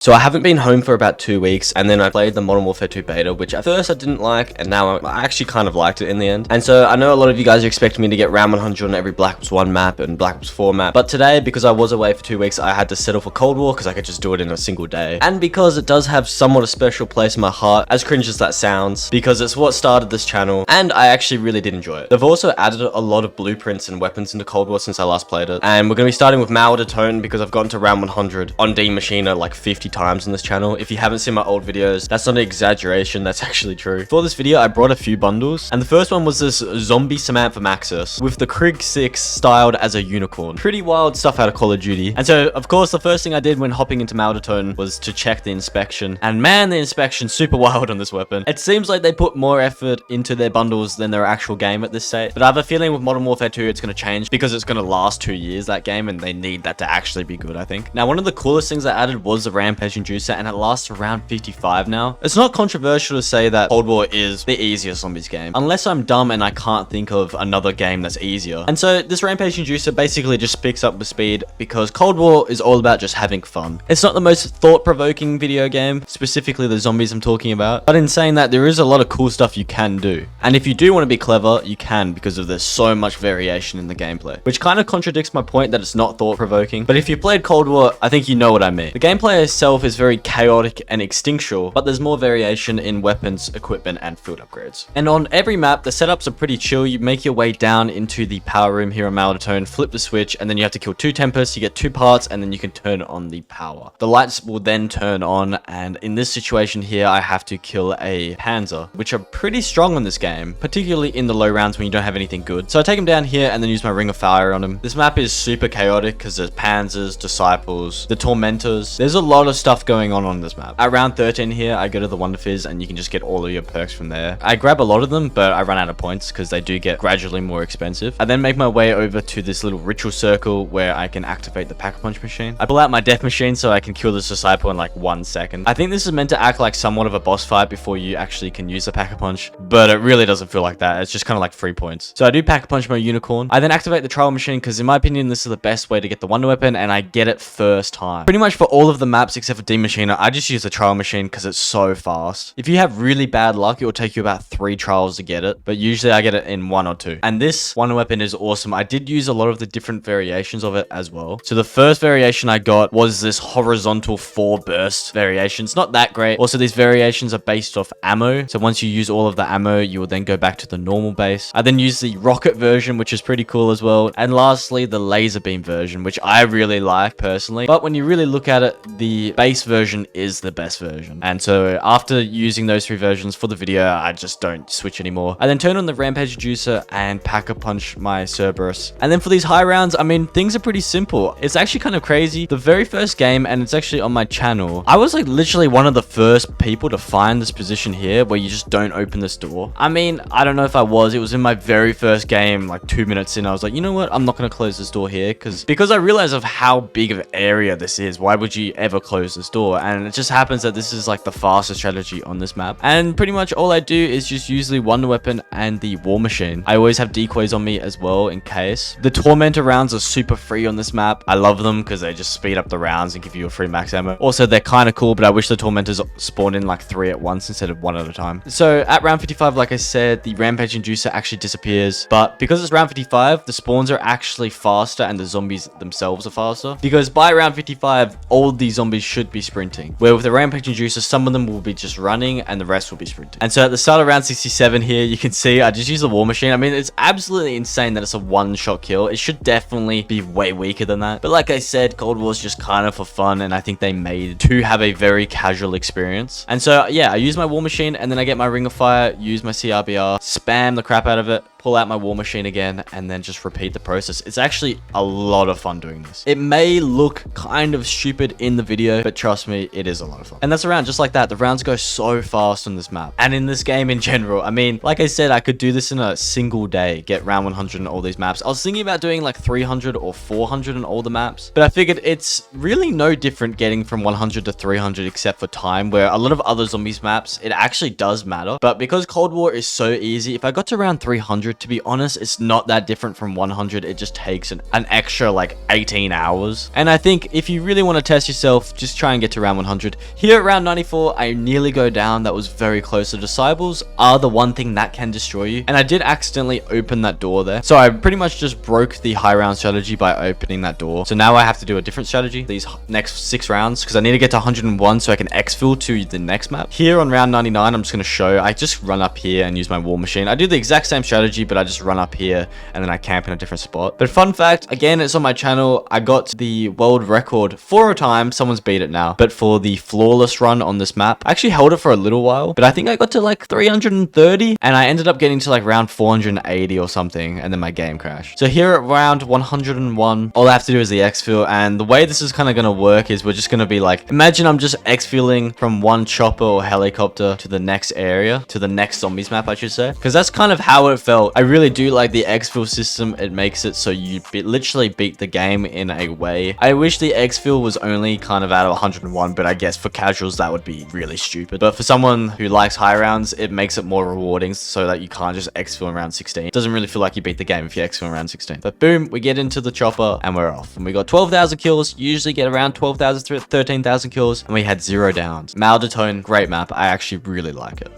So I haven't been home for about 2 weeks, and then I played the Modern Warfare 2 beta, which at first I didn't like, and now I actually kind of liked it in the end. And so I know a lot of you guys are expecting me to get round 100 on every Black Ops 1 map and Black Ops 4 map, but today, because I was away for 2 weeks, I had to settle for Cold War because I could just do it in a single day. And because it does have somewhat a special place in my heart, as cringe as that sounds, because it's what started this channel, and I actually really did enjoy it. They've also added a lot of blueprints and weapons into Cold War since I last played it, and we're going to be starting with Mauer de Tone because I've gotten to round 100 on D Machina like 50 times in this channel. If you haven't seen my old videos, that's not an exaggeration, that's actually true. For this video, I brought a few bundles, and the first one was this zombie Samantha Maxis with the Krig 6 styled as a unicorn. Pretty wild stuff out of Call of Duty. And so, of course, the first thing I did when hopping into Mauer de Tone was to check the inspection. And man, the inspection's super wild on this weapon. It seems like they put more effort into their bundles than their actual game at this state. But I have a feeling with Modern Warfare 2, it's going to change because it's going to last 2 years, that game, and they need that to actually be good, I think. Now, one of the coolest things I added was the Rampage Inducer, and it lasts around 55 now. It's not controversial to say that Cold War is the easiest zombies game, unless I'm dumb and I can't think of another game that's easier. And so this Rampage Inducer basically just picks up the speed because Cold War is all about just having fun. It's not the most thought-provoking video game, specifically the zombies I'm talking about, but in saying that, there is a lot of cool stuff you can do. And if you do want to be clever, you can, because there's so much variation in the gameplay, which kind of contradicts my point that it's not thought-provoking. But if you played Cold War, I think you know what I mean. The gameplay itself is very chaotic and instinctual, but there's more variation in weapons, equipment, and field upgrades. And on every map, the setups are pretty chill. You make your way down into the power room here on Mauer de Tone, flip the switch, and then you have to kill 2 Tempests, you get 2 parts, and then you can turn on the power. The lights will then turn on, and in this situation here, I have to kill a Panzer, which are pretty strong on this game, particularly in the low rounds when you don't have anything good. So I take him down here and then use my Ring of Fire on him. This map is super chaotic because there's Panzers, Disciples, the Tormentors. There's a lot of stuff going on this map. At round 13 here, I go to the Wonder Fizz, and you can just get all of your perks from there. I grab a lot of them, but I run out of points because they do get gradually more expensive. I then make my way over to this little ritual circle where I can activate the Pack-a-Punch machine. I pull out my death machine so I can kill this Disciple in like 1 second. I think this is meant to act like somewhat of a boss fight before you actually can use the Pack-a-Punch, but it really doesn't feel like that. It's just kind of like 3 points. So I do Pack-a-Punch my Unicorn. I then activate the Trial Machine because in my opinion, this is the best way to get the Wonder Weapon, and I get it first time. Pretty much for all of the maps except for D Machina, I just use the Trial Machine because it's so fast. If you have really bad luck, it will take you about 3 trials to get it, but usually I get it in 1 or 2. And this Wonder Weapon is awesome. I did use a lot of the different variations of it as well. So the first variation I got was this horizontal 4 burst variation. It's not that great. Also, these variations are based off ammo. So once you use all of the ammo, you will then go back to the normal base. I then use the rocket version, which is pretty cool as well. And lastly, the laser beam version, which I really like personally. But when you really look at it, the base version is the best version. And so after using those 3 versions for the video, I just don't switch anymore. I then turn on the Rampage Juicer and Pack-a-Punch my Cerberus. And then for these high rounds, I mean, things are pretty simple. It's actually kind of crazy. The very first game, and it's actually on my channel, I was like literally one of the first people to find this position here where you just don't open this door. I mean, I don't know if I was. It was in my very first game, like 2 minutes in. I was like, you know what? I'm not going to close this door here because I realize of how big of an area this is. Why would you ever close this door? And it just happens that this is like the fastest strategy on this map. And pretty much all I do is just usually Wonder Weapon and the War Machine. I always have decoys on me as well in case. The Tormentor rounds are super free on this map. I love them because they just speed up the rounds and give you a free max ammo. Also, they're kind of cool, but I wish the Tormentors spawned in like 3 at once instead of 1 at a time. So at round 55, like I said, the Rampage Inducer actually disappears. But because it's round 55, the spawns are actually faster and the zombies themselves are faster. Because by round 55, all these zombies should be sprinting. Where with the Rampage Inducer, some of them will be just running and the rest will be sprinting. And so at the start of round 67 here, you can see I just use the War Machine. I mean, it's absolutely insane that it's a 1-shot kill. It should definitely be way weaker than that. But like I said, Cold War is just kind of for fun, and I think they made to have a very casual experience. And so yeah, I use my War Machine, and then I get my Ring of Fire, use my CRBR, spam the crap out of it, pull out my War Machine again, and then just repeat the process. It's actually a lot of fun doing this. It may look kind of stupid in the video, but trust me, it is a lot of fun. And that's a round just like that. The rounds go so fast on this map and in this game in general. I mean, like I said, I could do this in a single day, get round 100 in all these maps. I was thinking about doing like 300 or 400 in all the maps, but I figured it's really no different getting from 100 to 300 except for time, where a lot of other zombies maps, it actually does matter. But because Cold War is so easy, if I got to round 300 100. To be honest, it's not that different from 100. It just takes an extra like 18 hours. And I think if you really want to test yourself, just try and get to round 100. Here at round 94, I nearly go down. That was very close. The disciples are the one thing that can destroy you. And I did accidentally open that door there. So I pretty much just broke the high round strategy by opening that door. So now I have to do a different strategy these next 6 rounds because I need to get to 101 so I can exfil to the next map. Here on round 99, I'm just going to show, I just run up here and use my war machine. I do the exact same strategy, but I just run up here and then I camp in a different spot. But fun fact, again, it's on my channel. I got the world record 4 times. Someone's beat it now. But for the flawless run on this map, I actually held it for a little while, but I think I got to like 330 and I ended up getting to like round 480 or something, and then my game crashed. So here at round 101, all I have to do is the exfil, and the way this is kind of going to work is we're just going to be like, imagine I'm just exfiling from one chopper or helicopter to the next area, to the next zombies map, I should say, because that's kind of how it felt. I really do like the exfil system. It makes it so you literally beat the game in a way. I wish the exfil was only kind of out of 101, but I guess for casuals that would be really stupid. But for someone who likes high rounds, it makes it more rewarding so that you can't just exfil in round 16. It doesn't really feel like you beat the game if you exfil in round 16. But boom, we get into the chopper and we're off. And we got 12,000 kills, usually get around 12,000, 13,000 kills, and we had 0 downs. Malditone, great map. I actually really like it.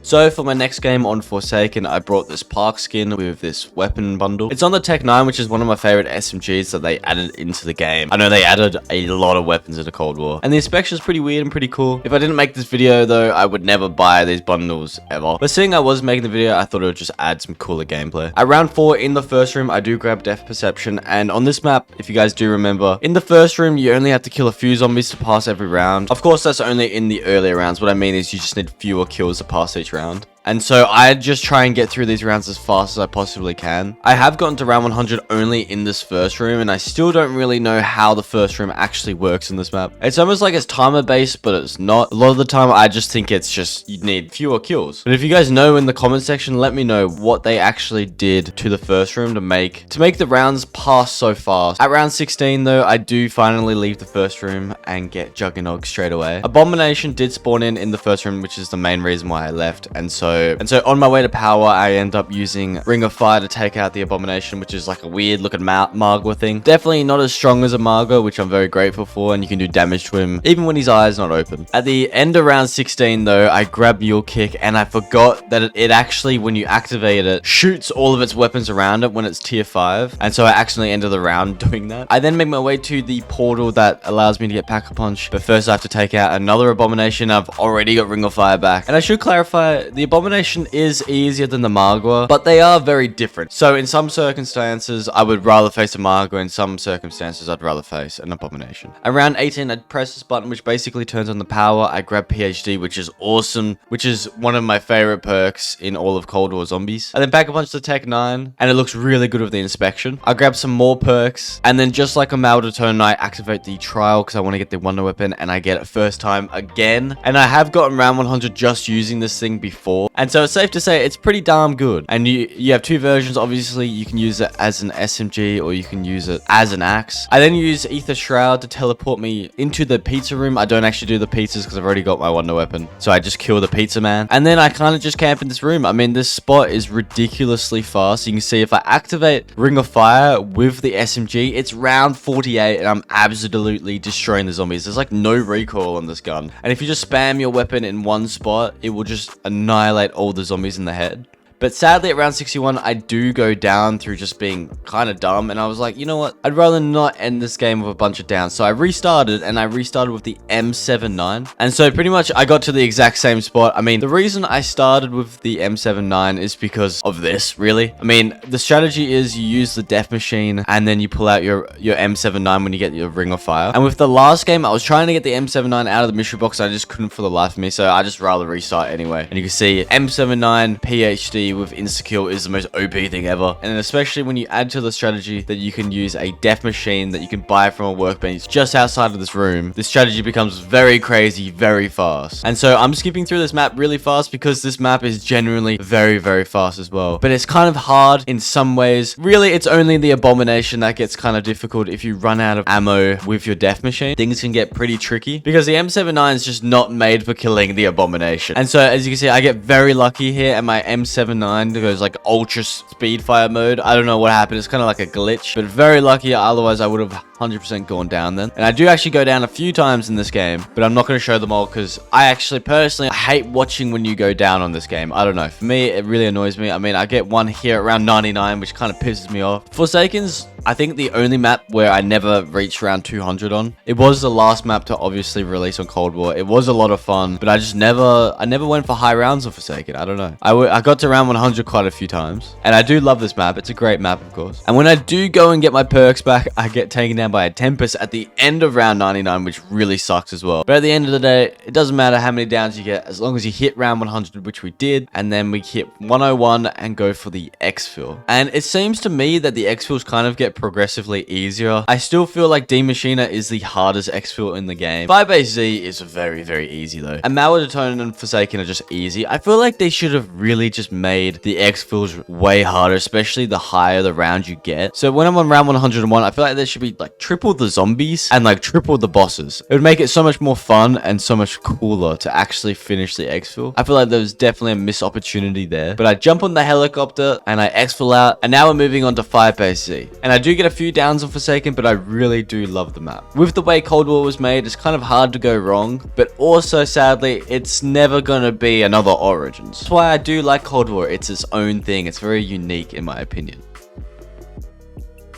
So for my next game on Forsaken, I brought this Park skin with this weapon bundle. It's on the Tech 9, which is one of my favorite SMGs that they added into the game. I know they added a lot of weapons in the Cold War, and the inspection is pretty weird and pretty cool. If I didn't make this video though, I would never buy these bundles ever. But seeing I was making the video, I thought it would just add some cooler gameplay. At round 4 in the first room, I do grab Depth Perception, and on this map, if you guys do remember, in the first room, you only have to kill a few zombies to pass every round. Of course, that's only in the earlier rounds. What I mean is you just need fewer kills to pass each round. And so I just try and get through these rounds as fast as I possibly can. I have gotten to round 100 only in this first room, and I still don't really know how the first room actually works in this map. It's almost like it's timer based, but it's not. A lot of the time I just think it's just you need fewer kills. But if you guys know in the comment section, let me know what they actually did to the first room to make the rounds pass so fast. At round 16 though, I do finally leave the first room and get Juggernog straight away. Abomination did spawn in the first room, which is the main reason why I left, and so on my way to power, I end up using Ring of Fire to take out the Abomination, which is like a weird looking Margwa thing. Definitely not as strong as a Margwa, which I'm very grateful for, and you can do damage to him even when his eye is not open. At the end of round 16 though, I grab Mule Kick, and I forgot that it actually, when you activate it, shoots all of its weapons around it when it's tier 5, and so I accidentally ended the round doing that. I then make my way to the portal that allows me to get Pack-a-Punch, but first I have to take out another Abomination. I've already got Ring of Fire back, and I should clarify, the Abomination is easier than the Margwa, but they are very different. So in some circumstances, I would rather face a Margwa. In some circumstances, I'd rather face an Abomination. Around 18, I'd press this button, which basically turns on the power. I grab PhD, which is awesome, which is one of my favorite perks in all of Cold War Zombies. And then Pack-a-Punch the Tech 9, and it looks really good with the inspection. I grab some more perks, and then just like a Malditone, I activate the Trial because I want to get the Wonder Weapon, and I get it first time again. And I have gotten round 100 just using this thing before. And so it's safe to say it's pretty damn good. And you have 2 versions. Obviously, you can use it as an SMG or you can use it as an axe. I then use Ether Shroud to teleport me into the pizza room. I don't actually do the pizzas because I've already got my Wonder Weapon. So I just kill the pizza man. And then I kind of just camp in this room. I mean, this spot is ridiculously fast. You can see if I activate Ring of Fire with the SMG, it's round 48 and I'm absolutely destroying the zombies. There's like no recoil on this gun. And if you just spam your weapon in one spot, it will just annihilate all the zombies in the head. But sadly, at round 61, I do go down through just being kind of dumb. And I was like, you know what? I'd rather not end this game with a bunch of downs. So I restarted, and I restarted with the M79. And so pretty much I got to the exact same spot. I mean, the reason I started with the M79 is because of this, really. I mean, the strategy is you use the Death Machine, and then you pull out your M79 when you get your Ring of Fire. And with the last game, I was trying to get the M79 out of the mystery box. And I just couldn't for the life of me. So I just rather restart anyway. And you can see M79 PhD with insta-kill is the most OP thing ever. And especially when you add to the strategy that you can use a Death Machine that you can buy from a workbench just outside of this room, this strategy becomes very crazy, very fast. And so I'm skipping through this map really fast because this map is genuinely very, very fast as well. But it's kind of hard in some ways. Really, it's only the Abomination that gets kind of difficult. If you run out of ammo with your Death Machine, things can get pretty tricky because the M79 is just not made for killing the Abomination. And so as you can see, I get very lucky here, and my M79 99 goes like ultra speed fire mode. I don't know what happened. It's kind of like a glitch, but very lucky. Otherwise, I would have 100% gone down then. And I do actually go down a few times in this game, but I'm not going to show them all because I actually personally hate watching when you go down on this game. I don't know. For me, it really annoys me. I mean, I get one here around 99, which kind of pisses me off. Forsaken's, I think, the only map where I never reached around 200 on. It was the last map to obviously release on Cold War. It was a lot of fun, but I never went for high rounds of Forsaken. I don't know. I got to round 100 quite a few times, and I do love this map. It's a great map, of course. And when I do go and get my perks back, I get taken down by a Tempest at the end of round 99, which really sucks as well. But at the end of the day, it doesn't matter how many downs you get, as long as you hit round 100, which we did, and then we hit 101 and go for the exfil. And it seems to me that the exfils kind of get progressively easier. I still feel like D Machina is the hardest exfil in the game. Firebase Z is very, very easy though. And Malware and Forsaken are just easy. I feel like they should have really just made the exfils way harder, especially the higher the round you get. So when I'm on round 101, I feel like there should be like triple the zombies and like triple the bosses. It would make it so much more fun and so much cooler to actually finish the exfil. I feel like there was definitely a missed opportunity there. But I jump on the helicopter and I exfil out, and now we're moving on to Firebase Z. And I do get a few downs on Forsaken, but I really do love the map. With the way Cold War was made, it's kind of hard to go wrong, but also sadly, it's never gonna be another Origins. That's why I do like Cold War. It's its own thing. It's very unique in my opinion.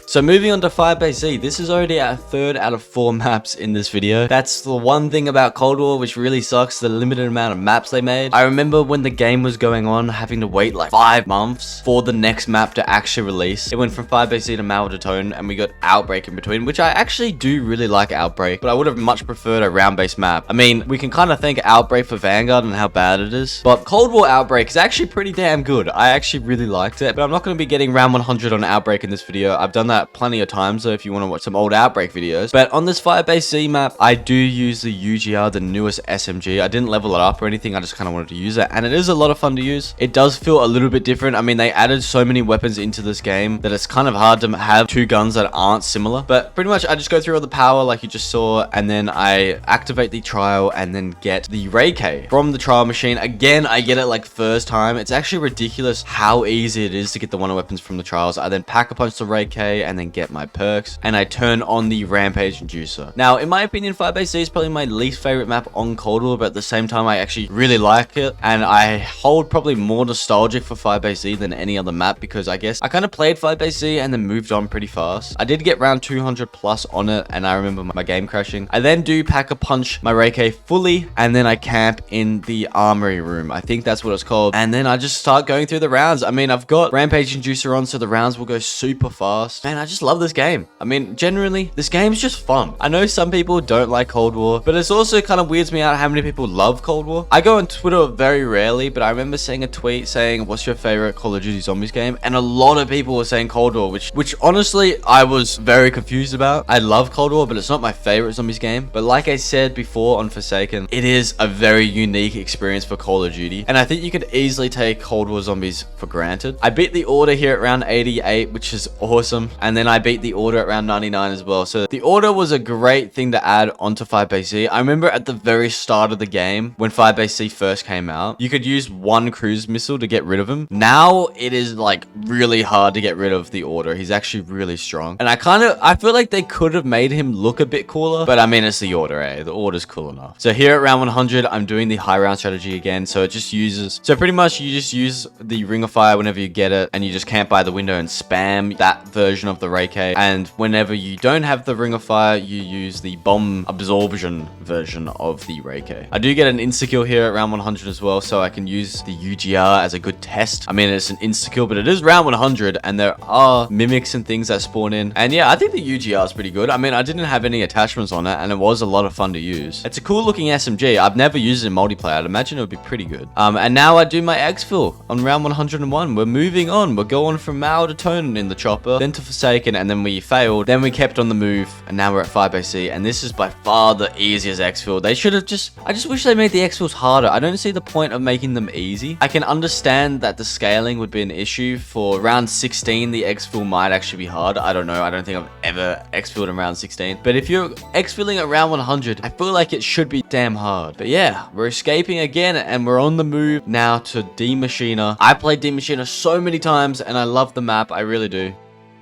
So moving on to Firebase Z, this is already our third out of 4 maps in this video. That's the one thing about Cold War which really sucks, the limited amount of maps they made. I remember when the game was going on, having to wait like 5 months for the next map to actually release. It went from Firebase Z to Malware, and we got Outbreak in between, which I actually do really like Outbreak, but I would have much preferred a round-based map. I mean, we can kind of thank Outbreak for Vanguard and how bad it is, but Cold War Outbreak is actually pretty damn good. I actually really liked it, but I'm not going to be getting round 100 on Outbreak in this video. I've done that plenty of times, so if you want to watch some old Outbreak videos. But on this Firebase Z map, I do use the UGR, the newest SMG. I didn't level it up or anything, I just kind of wanted to use it, and it is a lot of fun to use. It does feel a little bit different. I mean, they added so many weapons into this game that it's kind of hard to have 2 guns that aren't similar, but pretty much I just go through all the power like you just saw, and then I activate the trial and then get the Ray K from the trial machine. Again, I get it like first time. It's actually ridiculous how easy it is to get the one weapons from the trials. I then pack a punch the Ray K and then get my perks, and I turn on the Rampage Inducer. Now, in my opinion, Firebase Z is probably my least favorite map on Cold War, but at the same time, I actually really like it, and I hold probably more nostalgic for Firebase Z than any other map, because I guess I kind of played Firebase Z and then moved on pretty fast. I did get round 200 plus on it, and I remember my game crashing. I then do pack a punch my Ray K fully, and then I camp in the armory room. I think that's what it's called, and then I just start going through the rounds. I mean, I've got Rampage Inducer on, so the rounds will go super fast. Man, I just love this game. I mean, generally, this game's just fun. I know some people don't like Cold War, but it's also kind of weirds me out how many people love Cold War. I go on Twitter very rarely, but I remember seeing a tweet saying, what's your favorite Call of Duty Zombies game? And a lot of people were saying Cold War, which honestly, I was very confused about. I love Cold War, but it's not my favorite Zombies game. But like I said before on Forsaken, it is a very unique experience for Call of Duty, and I think you could easily take Cold War Zombies for granted. I beat the order here at round 88, which is awesome, and then I beat the order at round 99 as well. So the order was a great thing to add onto Firebase Z. I remember at the very start of the game, when Firebase Z first came out, you could use 1 cruise missile to get rid of him. Now it is like really hard to get rid of the order. He's actually really strong, and I feel like they could have made him look a bit cooler, but I mean, it's the order, eh? The order's cool enough. So here at round 100, I'm doing the high round strategy again. So it just uses, so pretty much you just use the Ring of Fire whenever you get it, and you just camp by the window and spam that version of the Ray K. And whenever you don't have the Ring of Fire, you use the Bomb Absorption version of the Ray K. I do get an insta-kill here at round 100 as well, so I can use the UGR as a good test. I mean, it's an insta-kill, but it is round 100, and there are mimics and things that spawn in. And yeah, I think the UGR is pretty good. I mean, I didn't have any attachments on it, and it was a lot of fun to use. It's a cool looking SMG. I've never used it in multiplayer. I'd imagine it would be pretty good. And now I do my exfil on round 101. We're moving on. We're going from Mao to Tone in the chopper, then to Forsaken taken and then we failed. Then we kept on the move and now we're at Firebase Z, and this is by far the easiest exfil. They should have I just wish they made the exfils harder. I don't see the point of making them easy. I can understand that the scaling would be an issue. For round 16, the exfil might actually be hard. I don't know. I don't think I've ever exfilled in round 16. But if you're exfilling at round 100, I feel like it should be damn hard. But yeah, we're escaping again and we're on the move now to D-Machina. I played D-Machina so many times and I love the map. I really do.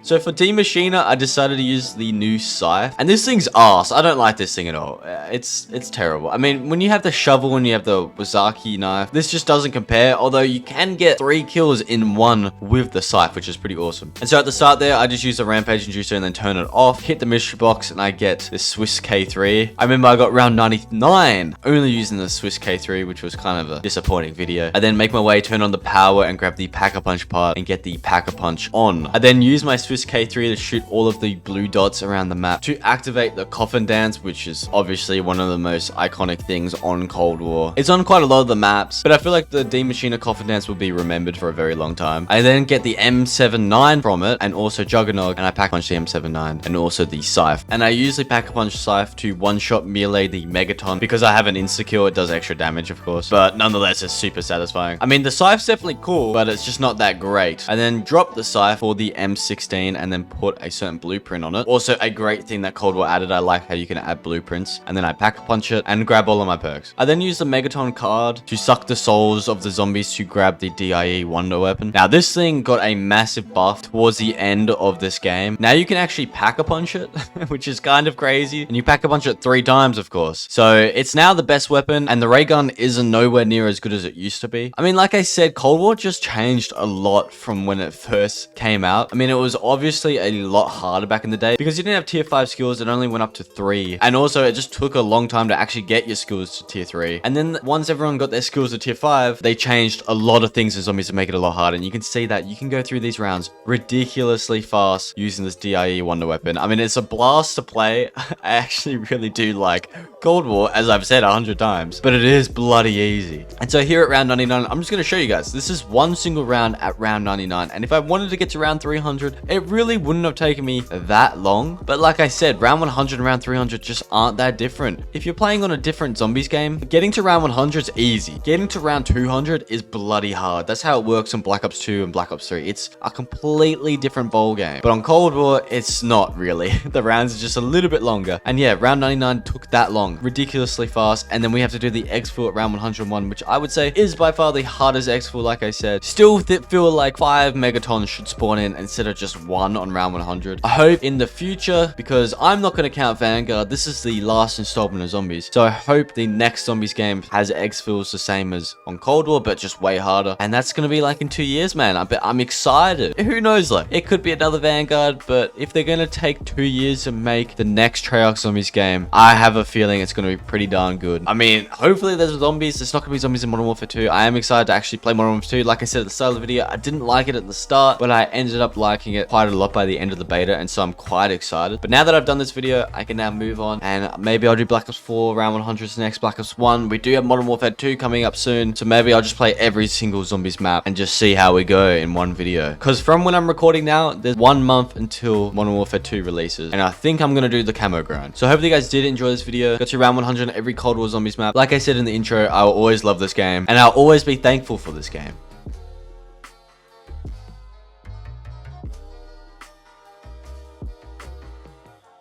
So for D-Machina, I decided to use the new scythe. And this thing's arse. I don't like this thing at all. It's terrible. I mean, when you have the shovel and you have the Wazaki knife, this just doesn't compare. Although you can get 3 kills in one with the scythe, which is pretty awesome. And so at the start there, I just used the rampage inducer and then turn it off. Hit the mystery box and I get this Swiss K3. I remember I got round 99 only using the Swiss K3, which was kind of a disappointing video. I then make my way, turn on the power and grab the Pack-a-Punch part and get the Pack-a-Punch on. I then use my Swiss K3 to shoot all of the blue dots around the map to activate the coffin dance, which is obviously one of the most iconic things on Cold War. It's on quite a lot of the maps, but I feel like the D-Machina coffin dance will be remembered for a very long time. I then get the M79 from it and also Juggernog, and I pack-punch the M79 and also the scythe. And I usually pack-punch scythe to one-shot melee the Megaton because I have an insecure. It does extra damage, of course, but nonetheless, it's super satisfying. I mean, the scythe's definitely cool, but it's just not that great. I then drop the scythe for the M16 and then put a certain blueprint on it. Also a great thing that Cold War added. I like how you can add blueprints. And then I pack punch it and grab all of my perks. I then use the Megaton card to suck the souls of the zombies to grab the DIE wonder weapon. Now this thing got a massive buff towards the end of this game. Now you can actually pack a punch it, which is kind of crazy. And you pack a punch it 3 times, of course. So it's now the best weapon, and the ray gun isn't nowhere near as good as it used to be. I mean, like I said, Cold War just changed a lot from when it first came out. I mean, it was obviously a lot harder back in the day because you didn't have tier 5 skills. It only went up to 3, and also it just took a long time to actually get your skills to tier 3. And then once everyone got their skills to tier 5, they changed a lot of things in zombies to make it a lot harder. And you can see that you can go through these rounds ridiculously fast using this DIE wonder weapon. I mean, it's a blast to play. I actually really do like Cold War, as I've said 100 times, but it is bloody easy. And so here at round 99, I'm just going to show you guys. This is one single round at round 99, and if I wanted to get to round 300, it really wouldn't have taken me that long. But like I said, round 100 and round 300 just aren't that different. If you're playing on a different zombies game, getting to round 100 is easy. Getting to round 200 is bloody hard. That's how it works on Black Ops 2 and Black Ops 3. It's a completely different ball game. But on Cold War, it's not really. The rounds are just a little bit longer. And yeah, round 99 took that long, ridiculously fast. And then we have to do the exfil at round 101, which I would say is by far the hardest exfil, like I said. Still feel like 5 Megatons should spawn in instead of just 1 on round 100. I hope in the future, because I'm not going to count Vanguard, this is the last installment of zombies. So I hope the next zombies game has exfils the same as on Cold War, but just way harder. And that's going to be like in 2 years, man. I'm excited. Who knows, like, it could be another Vanguard, but if they're going to take 2 years to make the next Treyarch zombies game, I have a feeling it's going to be pretty darn good. I mean, hopefully there's zombies. There's not going to be zombies in Modern Warfare 2. I am excited to actually play Modern Warfare 2. Like I said at the start of the video, I didn't like it at the start, but I ended up liking it quite a lot by the end of the beta, and so I'm quite excited. But now that I've done this video, I can now move on, and maybe I'll do Black Ops 4 round 100 next, Black Ops 1. We do have Modern Warfare 2 coming up soon, so maybe I'll just play every single zombies map and just see how we go in one video. Because from when I'm recording now, there's 1 month until Modern Warfare 2 releases, and I think I'm gonna do the camo grind. So hopefully you guys did enjoy this video. Got to round 100 on every Cold War zombies map. Like I said in the intro, I will always love this game, and I'll always be thankful for this game.